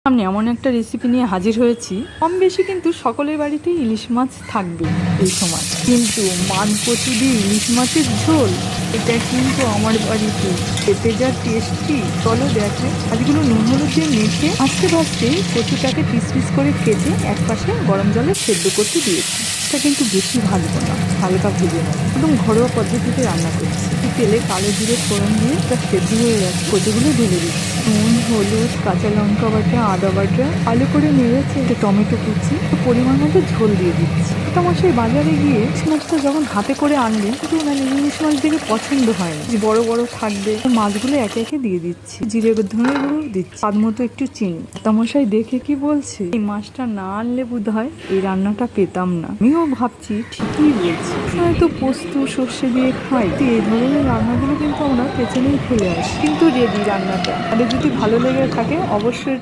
সামনে এমন একটা রেসিপি নিয়ে হাজির হয়েছি। কম বেশি কিন্তু সকলের বাড়িতেই ইলিশ মাছ থাকবে এই সময়, কিন্তু মান কচু দিয়ে ইলিশ মাছের ঝোল, এটা কিন্তু আমার বাড়িতে খেতে যা টেস্টি। চলো দেখে। মাছগুলো নুন হলুদ দিয়ে মেখে আস্তে আস্তে কচুটাকে পিস পিস করে কেটে এক পাশে গরম জলে সেদ্ধ করতে দিয়েছি। এটা কিন্তু বেশি ভাজবো না, হালকা ভেজে নেব। একদম ঘরোয়া পদ্ধতিতে রান্না করছি। তেলে কালো জিরে ফোড়ন দিয়ে এটা সেদ্ধ হয়ে গেছে, কচুগুলো ঢেলে দিচ্ছি। নুন, হলুদ, কাঁচা লঙ্কা বাটা, আদা বাটা ভালো করে নেড়েছে। টমেটো কুচি, পরিমাণ মতো ঝোল দিয়ে দিচ্ছি। এটা মশাই বাজারে গিয়ে ইলিশ মাছটা যখন হাতে করে আনলে কিন্তু ইলিশ মাছ দেখে পছন্দ হয় না, বড় বড় থাকবে। মাছগুলো একে একে দিয়ে দিচ্ছি, জিরে ধনের গুঁড়ো দিচ্ছি, স্বাদ মতো একটু চিনি। মশাই দেখে কি বলছে, এই মাছটা না আনলে বোধ হয় এই রান্নাটা পেতাম না। আমিও ভাবছি ঠিকই বলছি, হয়তো পোস্ত সর্ষে দিয়ে খাই। এই ধরনের রান্নাগুলো কিন্তু আমরা পেছনেই ফেলে আসি, কিন্তু রেডি রান্নাটা। আর যদি ভালো লেগে থাকে অবশ্যই